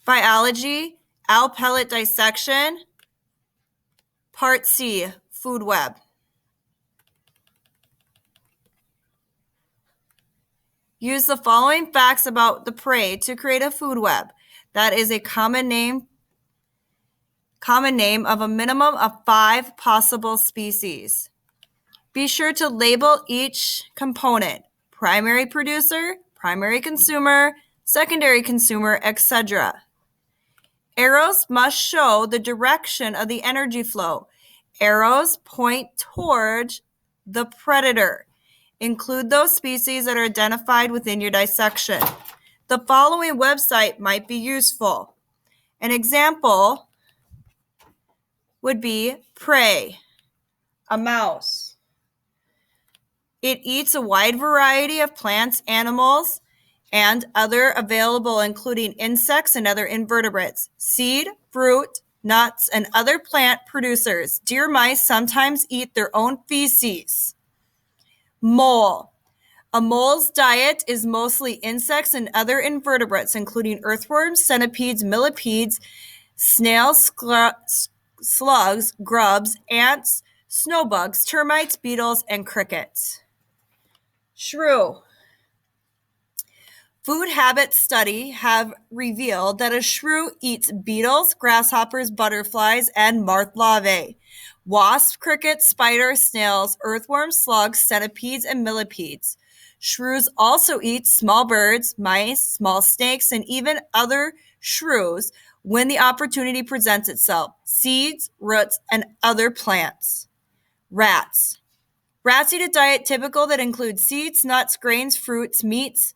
Biology, owl pellet dissection. Part C, food web. Use the following facts about the prey to create a food web. That is a common name of a minimum of 5 possible species. Be sure to label each component: primary producer, primary consumer, secondary consumer, etc. Arrows must show the direction of the energy flow. Arrows point towards the predator. Include those species that are identified within your dissection. The following website might be useful. An example would be prey, a mouse. It eats a wide variety of plants, animals, and other available, including insects and other invertebrates, seed, fruit, nuts, and other plant producers. Deer mice sometimes eat their own feces. Mole. A mole's diet is mostly insects and other invertebrates, including earthworms, centipedes, millipedes, snails, slugs, grubs, ants, snowbugs, termites, beetles, and crickets. Shrew. Food habits study have revealed that a shrew eats beetles, grasshoppers, butterflies, and moth larvae, wasps, crickets, spiders, snails, earthworms, slugs, centipedes, and millipedes. Shrews also eat small birds, mice, small snakes, and even other shrews when the opportunity presents itself, seeds, roots, and other plants. Rats. Rats eat a diet typical that includes seeds, nuts, grains, fruits, meats,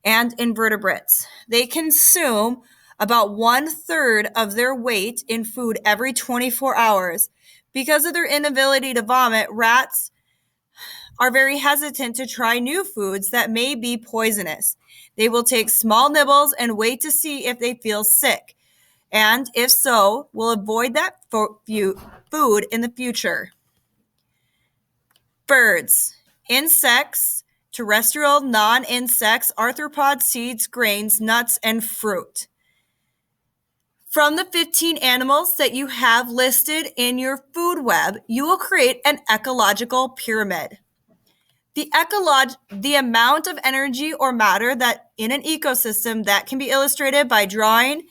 and invertebrates. They consume about 1/3 of their weight in food every 24 hours. Because of their inability to vomit, rats are very hesitant to try new foods that may be poisonous. They will take small nibbles and wait to see if they feel sick, and if so, will avoid that food in the future. Birds. Insects, terrestrial, non-insects, arthropods, seeds, grains, nuts, and fruit. From the 15 animals that you have listed in your food web, you will create an ecological pyramid. The amount of energy or matter that in an ecosystem that can be illustrated by drawing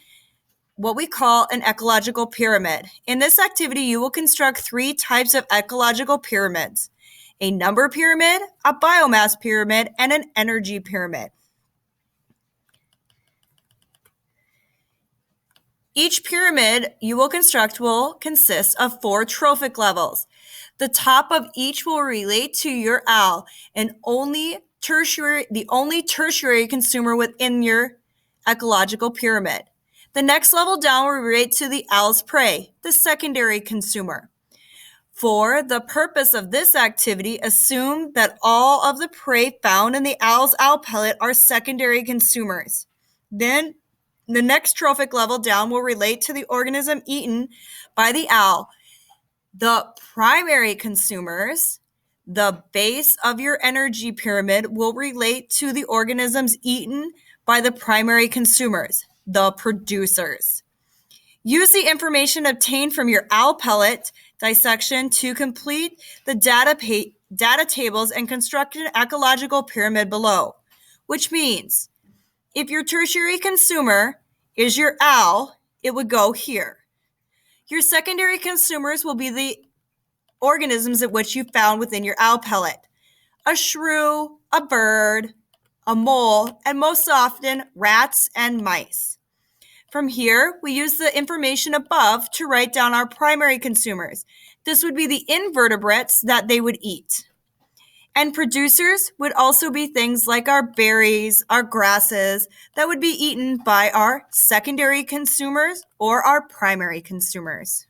what we call an ecological pyramid. In this activity, you will construct 3 types of ecological pyramids: a number pyramid, a biomass pyramid, and an energy pyramid. Each pyramid you will construct will consist of 4 trophic levels. The top of each will relate to your owl, and the only tertiary consumer within your ecological pyramid. The next level down will relate to the owl's prey, the secondary consumer. For the purpose of this activity, assume that all of the prey found in the owl's owl pellet are secondary consumers. Then, the next trophic level down will relate to the organism eaten by the owl. The primary consumers, the base of your energy pyramid, will relate to the organisms eaten by the primary consumers, the producers. Use the information obtained from your owl pellet dissection to complete the data tables and construct an ecological pyramid below, which means if your tertiary consumer is your owl, it would go here. Your secondary consumers will be the organisms at which you found within your owl pellet: a shrew, a bird, a mole, and most often rats and mice. From here, we use the information above to write down our primary consumers. This would be the invertebrates that they would eat. And producers would also be things like our berries, our grasses, that would be eaten by our secondary consumers or our primary consumers.